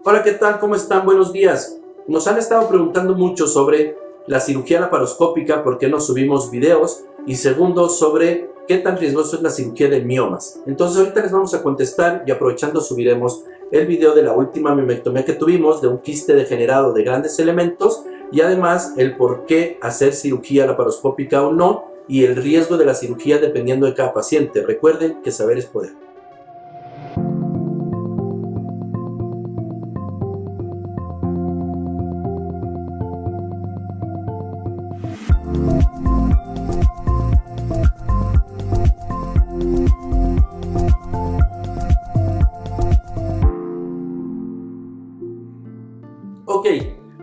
Hola, ¿qué tal? ¿Cómo están? Buenos días. Nos han estado preguntando mucho sobre la cirugía laparoscópica, por qué no subimos videos, y segundo, sobre qué tan riesgoso es la cirugía de miomas. Entonces ahorita les vamos a contestar y aprovechando subiremos el video de la última miomectomía que tuvimos de un quiste degenerado de grandes elementos y además el por qué hacer cirugía laparoscópica o no y el riesgo de la cirugía dependiendo de cada paciente. Recuerden que saber es poder. Ok,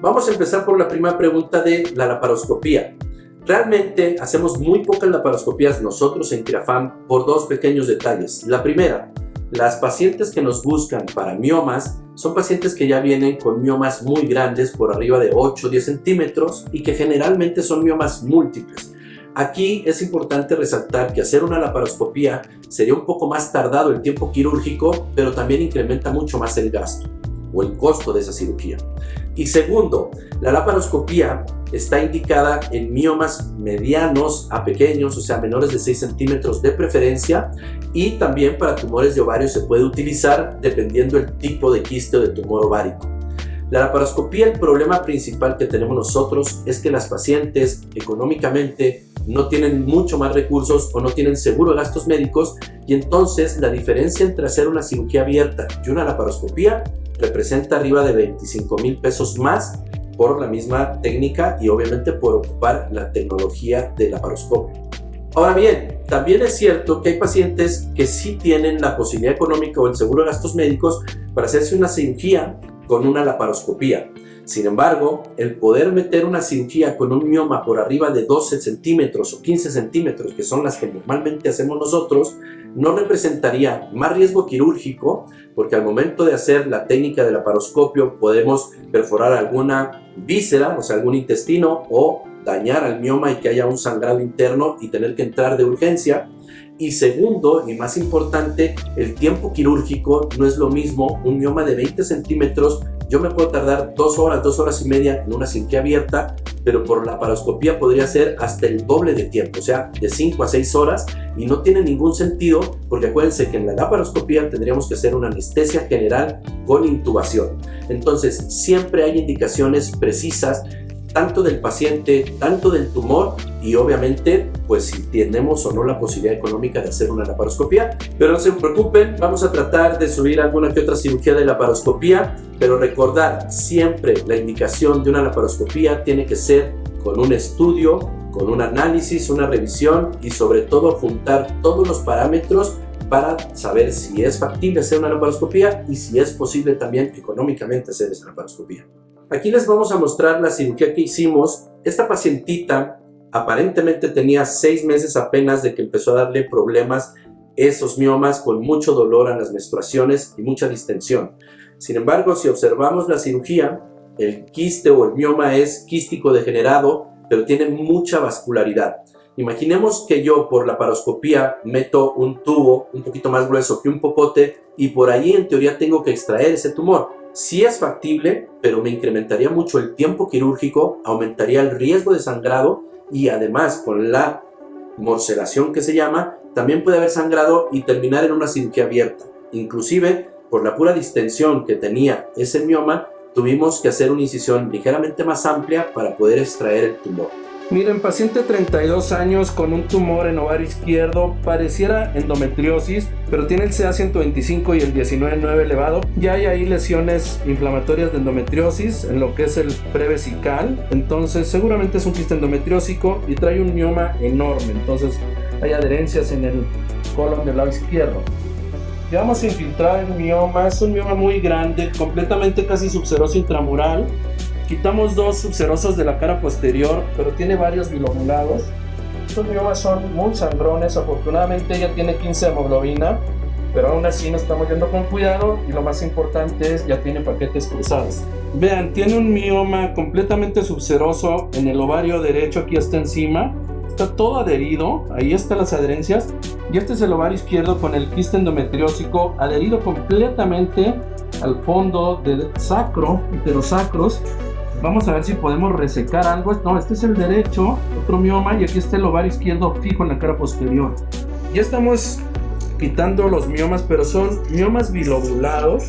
vamos a empezar por la primera pregunta de la laparoscopía. Realmente hacemos muy pocas laparoscopías nosotros en Creafam por dos pequeños detalles. La primera, las pacientes que nos buscan para miomas son pacientes que ya vienen con miomas muy grandes por arriba de 8 o 10 centímetros y que generalmente son miomas múltiples. Aquí es importante resaltar que hacer una laparoscopía sería un poco más tardado el tiempo quirúrgico, pero también incrementa mucho más el gasto o el costo de esa cirugía. Y segundo, la laparoscopía está indicada en miomas medianos a pequeños, o sea, menores de 6 centímetros de preferencia, y también para tumores de ovario se puede utilizar dependiendo del tipo de quiste o de tumor ovárico. La laparoscopía, el problema principal que tenemos nosotros es que las pacientes económicamente no tienen mucho más recursos o no tienen seguro de gastos médicos, y entonces la diferencia entre hacer una cirugía abierta y una laparoscopía representa arriba de 25,000 pesos más por la misma técnica y obviamente por ocupar la tecnología de laparoscopio. Ahora bien, también es cierto que hay pacientes que sí tienen la posibilidad económica o el seguro de gastos médicos para hacerse una cirugía con una laparoscopía. Sin embargo, el poder meter una cirugía con un mioma por arriba de 12 centímetros o 15 centímetros, que son las que normalmente hacemos nosotros, no representaría más riesgo quirúrgico, porque al momento de hacer la técnica de laparoscopio podemos perforar alguna víscera, o sea, algún intestino, o dañar al mioma y que haya un sangrado interno y tener que entrar de urgencia. Y segundo, y más importante, el tiempo quirúrgico no es lo mismo. Un mioma de 20 centímetros, yo me puedo tardar 2 horas, 2 horas y media en una cirugía abierta, pero por laparoscopía podría ser hasta el doble de tiempo, o sea, de 5 a 6 horas, y no tiene ningún sentido, porque acuérdense que en la laparoscopía tendríamos que hacer una anestesia general con intubación. Entonces, siempre hay indicaciones precisas, tanto del paciente, tanto del tumor y obviamente pues si tenemos o no la posibilidad económica de hacer una laparoscopía. Pero no se preocupen, vamos a tratar de subir alguna que otra cirugía de laparoscopía, pero recordar siempre la indicación de una laparoscopía tiene que ser con un estudio, con un análisis, una revisión y sobre todo juntar todos los parámetros para saber si es factible hacer una laparoscopía y si es posible también económicamente hacer esa laparoscopía. Aquí les vamos a mostrar la cirugía que hicimos. Esta pacientita aparentemente tenía 6 meses apenas de que empezó a darle problemas esos miomas con mucho dolor a las menstruaciones y mucha distensión. Sin embargo, si observamos la cirugía, el quiste o el mioma es quístico degenerado, pero tiene mucha vascularidad. Imaginemos que yo por laparoscopía meto un tubo un poquito más grueso que un popote y por ahí en teoría tengo que extraer ese tumor. Sí es factible, pero me incrementaría mucho el tiempo quirúrgico, aumentaría el riesgo de sangrado y además con la morcelación que se llama, también puede haber sangrado y terminar en una cirugía abierta. Inclusive, por la pura distensión que tenía ese mioma, tuvimos que hacer una incisión ligeramente más amplia para poder extraer el tumor. Miren, paciente 32 años con un tumor en ovario izquierdo, pareciera endometriosis, pero tiene el CA125 y el 19,9 elevado. Ya hay ahí lesiones inflamatorias de endometriosis en lo que es el prevesical, entonces seguramente es un quiste endometriósico y trae un mioma enorme, entonces hay adherencias en el colon del lado izquierdo. Ya vamos a infiltrar el mioma, es un mioma muy grande, completamente casi subseroso intramural. Quitamos 2 subserosos de la cara posterior, pero tiene varios bilobulados. Estos miomas son muy sangrones, afortunadamente ella tiene 15 de hemoglobina, pero aún así nos estamos yendo con cuidado y lo más importante es ya tiene paquetes cruzados. Vean, tiene un mioma completamente subseroso en el ovario derecho, aquí está encima. Está todo adherido, ahí están las adherencias. Y este es el ovario izquierdo con el quiste endometriósico adherido completamente al fondo del sacro, heterosacros. Vamos a ver si podemos resecar algo. No, este es el derecho, otro mioma, y aquí está el ovario izquierdo fijo en la cara posterior. Ya estamos quitando los miomas, pero son miomas bilobulados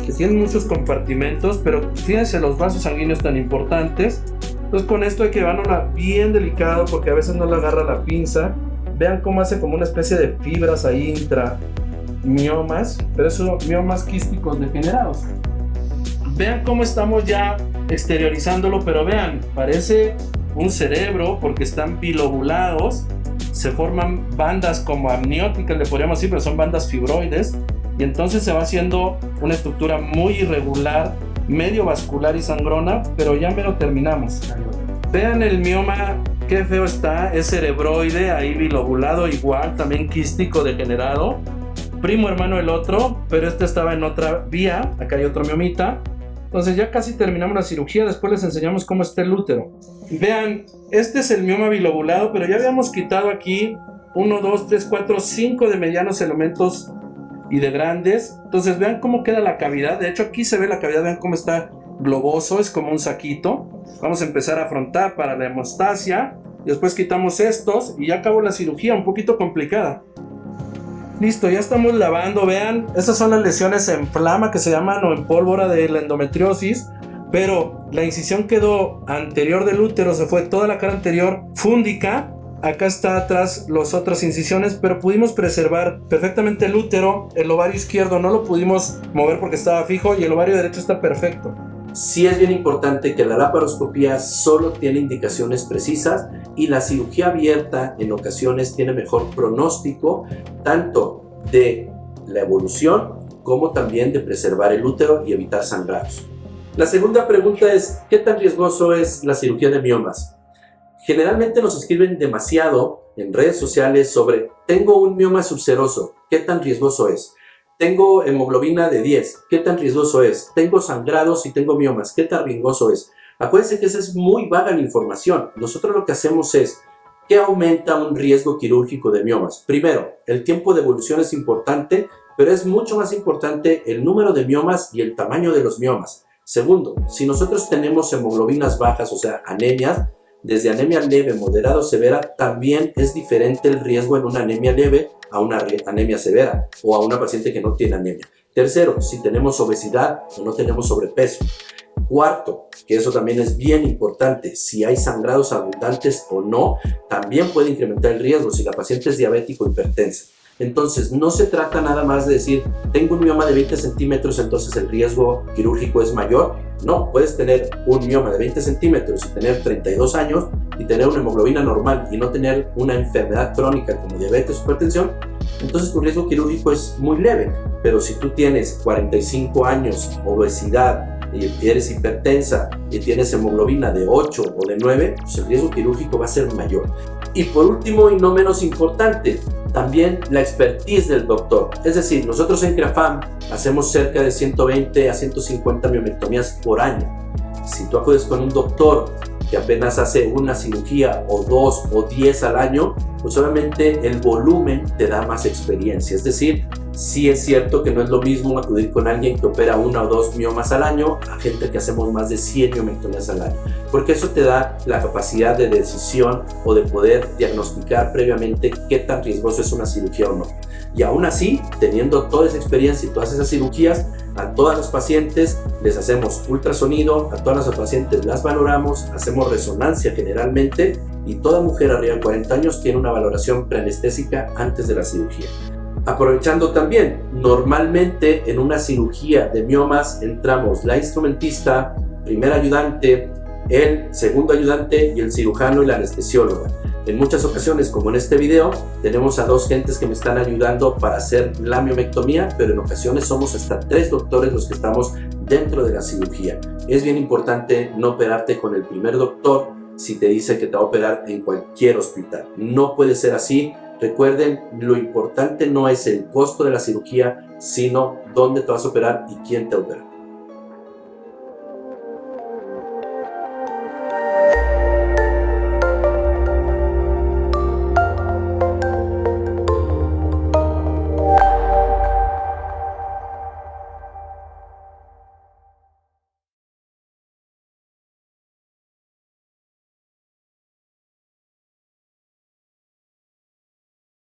que tienen muchos compartimentos, pero fíjense los vasos sanguíneos tan importantes. Entonces con esto hay que llevarlo bien delicado porque a veces no le agarra la pinza. Vean cómo hace como una especie de fibras ahí intramiomas, pero son miomas quísticos degenerados. Vean cómo estamos ya exteriorizándolo, pero vean, parece un cerebro porque están bilobulados. Se forman bandas como amnióticas, le podríamos decir, pero son bandas fibroides, y entonces se va haciendo una estructura muy irregular, medio vascular y sangrona, pero ya me lo terminamos. Vean el mioma, qué feo está, es cerebroide, ahí bilobulado, igual, también quístico degenerado, primo hermano el otro, pero este estaba en otra vía, acá hay otro miomita. Entonces ya casi terminamos la cirugía, después les enseñamos cómo está el útero. Vean, este es el mioma bilobulado, pero ya habíamos quitado aquí 1, 2, 3, 4, 5 de medianos elementos y de grandes. Entonces vean cómo queda la cavidad, de hecho aquí se ve la cavidad, vean cómo está globoso, es como un saquito. Vamos a empezar a afrontar para la hemostasia, después quitamos estos y ya acabó la cirugía, un poquito complicada. Listo, ya estamos lavando, vean, estas son las lesiones en flama que se llaman o en pólvora de la endometriosis, pero la incisión quedó anterior del útero, se fue toda la cara anterior fúndica, acá está atrás las otras incisiones, pero pudimos preservar perfectamente el útero, el ovario izquierdo no lo pudimos mover porque estaba fijo y el ovario derecho está perfecto. Sí es bien importante que la laparoscopía solo tiene indicaciones precisas y la cirugía abierta en ocasiones tiene mejor pronóstico tanto de la evolución como también de preservar el útero y evitar sangrados. La segunda pregunta es, ¿qué tan riesgoso es la cirugía de miomas? Generalmente nos escriben demasiado en redes sociales sobre tengo un mioma subseroso, ¿qué tan riesgoso es? Tengo hemoglobina de 10, ¿qué tan riesgoso es? Tengo sangrados y tengo miomas, ¿qué tan riesgoso es? Acuérdense que esa es muy vaga la información. Nosotros lo que hacemos es, ¿qué aumenta un riesgo quirúrgico de miomas? Primero, el tiempo de evolución es importante, pero es mucho más importante el número de miomas y el tamaño de los miomas. Segundo, si nosotros tenemos hemoglobinas bajas, o sea, anemias, desde anemia leve, moderada o severa, también es diferente el riesgo en una anemia leve a una anemia severa o a una paciente que no tiene anemia. Tercero, si tenemos obesidad o no tenemos sobrepeso. Cuarto, que eso también es bien importante, si hay sangrados abundantes o no, también puede incrementar el riesgo si la paciente es diabético o hipertensa. Entonces, no se trata nada más de decir, tengo un mioma de 20 centímetros, entonces el riesgo quirúrgico es mayor. No, puedes tener un mioma de 20 centímetros y tener 32 años y tener una hemoglobina normal y no tener una enfermedad crónica como diabetes o hipertensión, entonces tu riesgo quirúrgico es muy leve. Pero si tú tienes 45 años, obesidad, y eres hipertensa y tienes hemoglobina de 8 o de 9, pues el riesgo quirúrgico va a ser mayor. Y por último y no menos importante, también la expertise del doctor. Es decir, nosotros en CREAFAM hacemos cerca de 120 a 150 miomectomías por año. Si tú acudes con un doctor que apenas hace una cirugía o 2 o 10 al año, pues obviamente el volumen te da más experiencia. Es decir, sí es cierto que no es lo mismo acudir con alguien que opera 1 o 2 miomas al año a gente que hacemos más de 100 miomectomías al año, porque eso te da la capacidad de decisión o de poder diagnosticar previamente qué tan riesgoso es una cirugía o no. Y aún así, teniendo toda esa experiencia y todas esas cirugías, a todas las pacientes les hacemos ultrasonido, a todas las pacientes las valoramos, hacemos resonancia generalmente, y toda mujer arriba de 40 años tiene una valoración preanestésica antes de la cirugía. Aprovechando también, normalmente en una cirugía de miomas entramos la instrumentista, primer ayudante, el segundo ayudante y el cirujano y la anestesióloga. En muchas ocasiones, como en este video, tenemos a 2 gentes que me están ayudando para hacer la miomectomía, pero en ocasiones somos hasta 3 doctores los que estamos dentro de la cirugía. Es bien importante no operarte con el primer doctor si te dice que te va a operar en cualquier hospital. No puede ser así. Recuerden, lo importante no es el costo de la cirugía, sino dónde te vas a operar y quién te opera.